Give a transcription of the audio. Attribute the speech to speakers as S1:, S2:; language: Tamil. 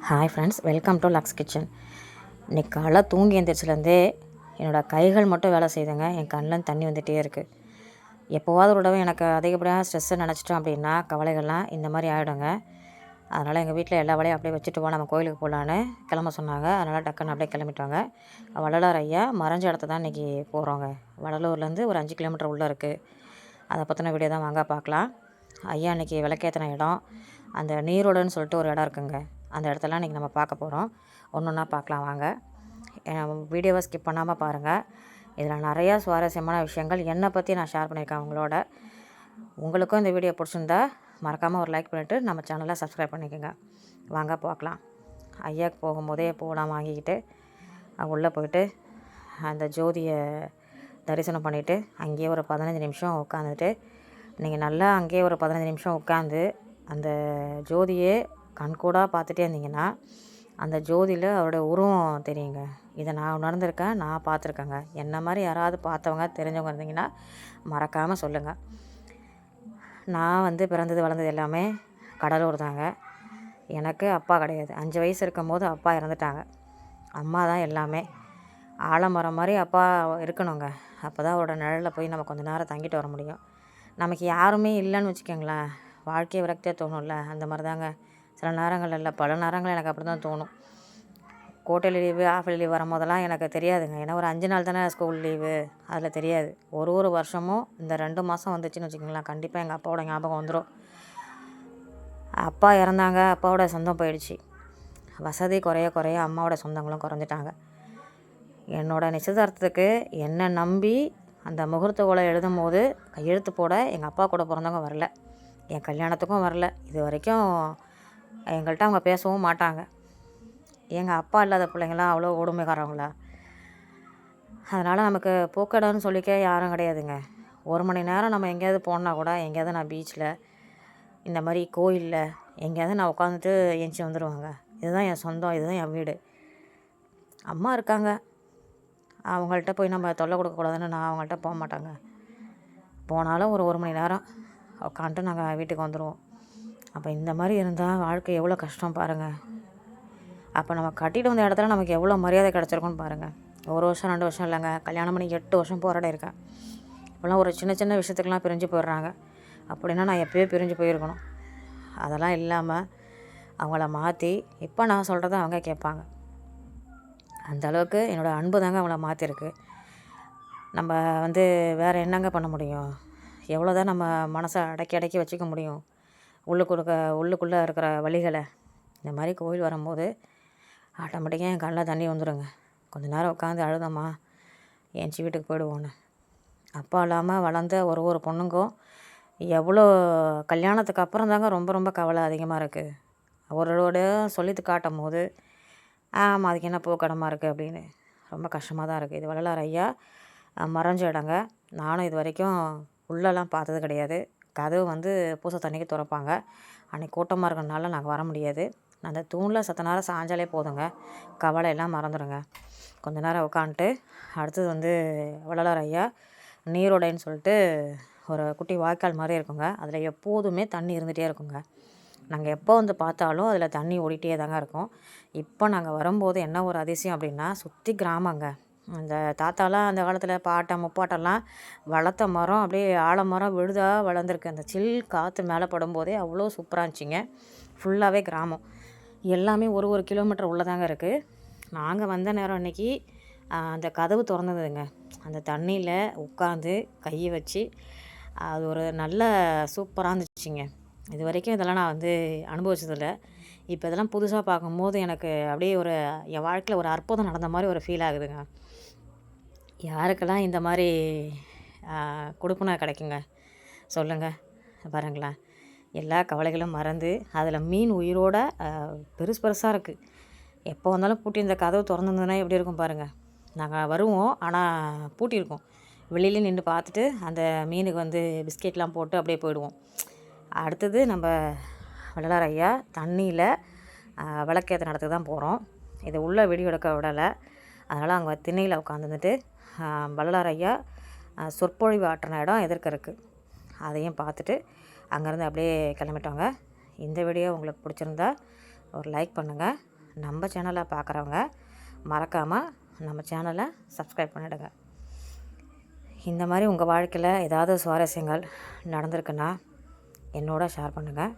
S1: Hi friends, welcome to Lux kitchen. இன்றைக்கி காலைல தூங்கி எழுந்திரிச்சிலேருந்தே என்னோடய கைகள் மட்டும் வேலை செய்யுதுங்க. என் கண்ணில் தண்ணி வந்துகிட்டே இருக்குது. எப்போவாவது ஒரு தடவை எனக்கு அதிகப்படியாக ஸ்ட்ரெஸ்ஸை நினச்சிட்டோம் அப்படின்னா கவலைகள்லாம் இந்த மாதிரி ஆகிடுங்க. அதனால் எங்கள் வீட்டில் எல்லா வேலையும் அப்படியே வச்சுட்டு வா, நம்ம கோயிலுக்கு போகலான்னு கிளம்ப சொன்னாங்க. அதனால் டக்குன்னு அப்படியே கிளம்பிட்டாங்க. வள்ளலார் ஐயா மறைஞ்ச இடத்த தான் இன்றைக்கி போகிறோங்க. வடலூர்லேருந்து ஒரு 5 கிலோமீட்டர் உள்ளே இருக்குது. அதை பற்றின வீடியோ தான் வாங்க பார்க்கலாம். ஐயா இன்றைக்கி விளக்கேற்றின இடம், அந்த நீரோடன்னு சொல்லிட்டு ஒரு இடம் இருக்குங்க. அந்த இடத்தெல்லாம் இன்றைக்கி நம்ம பார்க்க போகிறோம். ஒன்று ஒன்றா பார்க்கலாம் வாங்க. வீடியோவை ஸ்கிப் பண்ணாமல் பாருங்கள். இதில் நிறையா சுவாரஸ்யமான விஷயங்கள் என்னை பற்றி நான் ஷேர் பண்ணியிருக்கேன் உங்களோட. உங்களுக்கும் இந்த வீடியோ பிடிச்சிருந்தா மறக்காமல் ஒரு லைக் பண்ணிவிட்டு நம்ம சேனலை சப்ஸ்கிரைப் பண்ணிக்கோங்க. வாங்க பார்க்கலாம். ஐயாவுக்கு போகும்போதே பூவெல்லாம் வாங்கிக்கிட்டு உள்ளே போயிட்டு அந்த ஜோதியை தரிசனம் பண்ணிவிட்டு அங்கேயே ஒரு 15 நிமிஷம் உட்காந்துட்டு, நீங்கள் நல்லா அங்கேயே ஒரு 15 நிமிஷம் உட்காந்து அந்த ஜோதியே கண்கூடாக பார்த்துட்டே இருந்தீங்கன்னா அந்த ஜோதியில் அவரோட உருவம் தெரியுங்க. இதை நான் உணர்ந்திருக்கேன், நான் பார்த்துருக்கேங்க. என்ன மாதிரி யாராவது பார்த்தவங்க தெரிஞ்சவங்க இருந்தீங்கன்னா மறக்காமல் சொல்லுங்கள். நான் பிறந்தது வளர்ந்தது எல்லாமே கடலூர் தாங்க. எனக்கு அப்பா கிடையாது. 5 வயசு இருக்கும் போது அப்பா இறந்துட்டாங்க. அம்மா தான் எல்லாமே. ஆலமரம் மாதிரி அப்பா இருக்கணுங்க. அப்போ தான் அவரோட நிழலில் போய் நம்ம கொஞ்சம் நேரம் தங்கிட்டு வர முடியும். நமக்கு யாருமே இல்லைன்னு வச்சுக்கோங்களேன், வாழ்க்கையை விரக்தியாக தோணும்ல. அந்த மாதிரி தாங்க சில நேரங்கள் இல்லை, பல நேரங்கள் எனக்கு அப்படி தான் தோணும். குவார்ட்டர்லி லீவு, ஹாஃப்லி லீவ் வரும்போதெல்லாம் எனக்கு தெரியாதுங்க. ஏன்னா ஒரு 5 நாள் தானே ஸ்கூல் லீவு, அதில் தெரியாது. ஒரு வருஷமும் இந்த 2 மாதம் வந்துச்சுன்னு வச்சுக்கோங்களேன், கண்டிப்பாக எங்கள் அப்பாவோட ஞாபகம் வந்துடும். அப்பா இறந்தாங்க, அப்பாவோட சொந்தம் போயிடுச்சு. வசதி குறைய அம்மாவோட சொந்தங்களும் குறைஞ்சிட்டாங்க. என்னோடய நிச்சயதார்த்தத்துக்கு என்னை நம்பி அந்த முகூர்த்த ஓலை எழுதும் போது கையெழுத்து போட எங்கள் அப்பா கூட பிறந்தவங்க வரல. என் கல்யாணத்துக்கும் வரல. இது வரைக்கும் எங்கள்கிட்ட அவங்க பேசவும் மாட்டாங்க. எங்கள் அப்பா இல்லாத பிள்ளைங்களாம் அவ்வளோ கொடுமைக்காரவங்களா? அதனால் நமக்கு பூக்கடைன்னு சொல்லிக்க யாரும் கிடையாதுங்க. 1 மணி நேரம் நம்ம எங்கேயாவது போனால் கூட, எங்கேயாவது நான் பீச்சில், இந்த மாதிரி கோயிலில் எங்கேயாவது நான் உட்காந்துட்டு எந்திச்சி வந்துடுவாங்க. இதுதான் என் சொந்தம், இதுதான் என் வீடு. அம்மா இருக்காங்க, அவங்கள்ட்ட போய் நம்ம தொல்லை கொடுக்கக்கூடாதுன்னு நான் அவங்கள்ட்ட போக மாட்டாங்க. போனாலும் ஒரு மணி நேரம் உட்காந்துட்டு நாங்கள் வீட்டுக்கு வந்துடுவோம். அப்போ இந்த மாதிரி இருந்தால் வாழ்க்கை எவ்வளோ கஷ்டம் பாருங்கள். அப்போ நம்ம கட்டிட்டு வந்த இடத்துல நமக்கு எவ்வளோ மரியாதை கிடச்சிருக்குன்னு பாருங்கள். 1 வருஷம் 2 வருஷம் இல்லைங்க, கல்யாணம் பண்ணி 8 வருஷம் போராட இருக்கேன். இப்போலாம் ஒரு சின்ன விஷயத்துக்கெலாம் பிரிஞ்சு போயிடுறாங்க. அப்படின்னா நான் எப்போயோ பிரிஞ்சு போயிருக்கணும். அதெல்லாம் இல்லாமல் அவங்கள மாற்றி இப்போ நான் சொல்கிறத அவங்க கேட்பாங்க. அந்தளவுக்கு என்னோடய அன்பு தாங்க அவங்கள மாற்றிருக்கு. நம்ம வேறு என்னங்க பண்ண முடியும்? எவ்வளோ தான் நம்ம மனசை அடக்கி வச்சுக்க முடியும் உள்ளுக்குள்ளே இருக்கிற வலிகளை? இந்த மாதிரி கோயில் வரும்போது ஆட்டோமேட்டிக்காக என் கண்ணில் தண்ணி வந்துடுங்க. கொஞ்ச நேரம் உட்காந்து அழுதம்மா என் வீட்டுக்கு போயிடுவோன்னு. அப்பா இல்லாமல் வளர்ந்த ஒரு பொண்ணுங்கும் எவ்வளோ கல்யாணத்துக்கு அப்புறம் தாங்க ரொம்ப கவலை அதிகமாக இருக்குது. அவரோட சொல்லித்து காட்டும் போது ஆமாம் அதுக்கு என்ன பூக்கடமாக இருக்குது அப்படின்னு ரொம்ப கஷ்டமாக தான் இருக்குது. இது வள்ளலார் ஐயா மறைஞ்ச இடங்க. நானும் இது வரைக்கும் உள்ளெல்லாம் பார்த்தது கிடையாது. கதவு பூசை தண்ணிக்கு திறப்பாங்க. அன்றைக்கி கூட்டமாக இருக்கிறதுனால நாங்கள் வர முடியாது. அந்த தூணில் சத்த நேரம் சாஞ்சாலே போதுங்க, கவலையெல்லாம் மறந்துடுங்க. கொஞ்ச நேரம் உட்காந்துட்டு அடுத்தது வள்ளலார் ஐயா நீரோடைன்னு சொல்லிட்டு ஒரு குட்டி வாய்க்கால் மாதிரி இருக்குங்க. அதில் எப்போதுமே தண்ணி இருந்துகிட்டே இருக்குங்க. நாங்கள் எப்போ பார்த்தாலும் அதில் தண்ணி ஓடிட்டே தாங்க இருக்கும். இப்போ நாங்கள் வரும்போது என்ன ஒரு அதிசயம் அப்படின்னா, சுற்றி கிராமங்க. அந்த தாத்தாலாம் அந்த காலத்தில் பாட்டம் முப்பாட்டெல்லாம் வளர்த்த மரம் அப்படியே ஆலமரம் விழுதாக வளர்ந்துருக்கு. அந்த சில் காற்று மேலே படும்போதே அவ்வளோ சூப்பராக இருந்துச்சிங்க. ஃபுல்லாகவே கிராமம். எல்லாமே ஒரு கிலோமீட்டர் உள்ளே தாங்க இருக்குது. நாங்கள் வந்த நேரம் அன்றைக்கி அந்த கதவு திறந்ததுங்க. அந்த தண்ணியில் உட்காந்து கையை வச்சு அது ஒரு நல்ல சூப்பராக இருந்துச்சுங்க. இது வரைக்கும் இதெல்லாம் நான் அனுபவிச்சதில்லை. இப்போ இதெல்லாம் புதுசாக பார்க்கும்போது எனக்கு அப்படியே என் வாழ்க்கையில் ஒரு அற்புதம் நடந்த மாதிரி ஒரு ஃபீல் ஆகுதுங்க. யாருக்கெல்லாம் இந்த மாதிரி கொடுப்புனா கிடைக்குங்க சொல்லுங்கள். பாருங்களேன், எல்லா கவலைகளும் மறந்து அதில் மீன் உயிரோட பெருசாக இருக்குது. எப்போ வந்தாலும் பூட்டி இந்த கதவு திறந்துருந்ததுன்னா எப்படி இருக்கும் பாருங்கள். நாங்கள் வருவோம், ஆனால் பூட்டியிருக்கோம். வெளியிலே நின்று பார்த்துட்டு அந்த மீனுக்கு பிஸ்கெட்லாம் போட்டு அப்படியே போயிடுவோம். அடுத்தது நம்ம வள்ளலார் ஐயா தண்ணியில் விளக்கேற்ற இடத்துக்கு தான் போகிறோம். இதை உள்ளே வீடியோ எடுக்க விடலை. அதனால் அங்கே திண்ணையில் உட்காந்துட்டு வள்ளலார் ஐயா சொற்பொழிவு ஆற்றின இடம் எதிர்க்க இருக்குது. அதையும் பார்த்துட்டு அங்கேருந்து அப்படியே கிளம்பிட்டோங்க. இந்த வீடியோ உங்களுக்கு பிடிச்சிருந்தா ஒரு லைக் பண்ணுங்கள், நம்ம சேனலை பார்க்குறவங்க மறக்காமல் நம்ம சேனலை சப்ஸ்கிரைப் பண்ணிவிடுங்க. இந்த மாதிரி உங்கள் வாழ்க்கையில் ஏதாவது சுவாரஸ்யங்கள் நடந்திருக்குன்னா என்னோட ஷேர் பண்ணுங்கள்.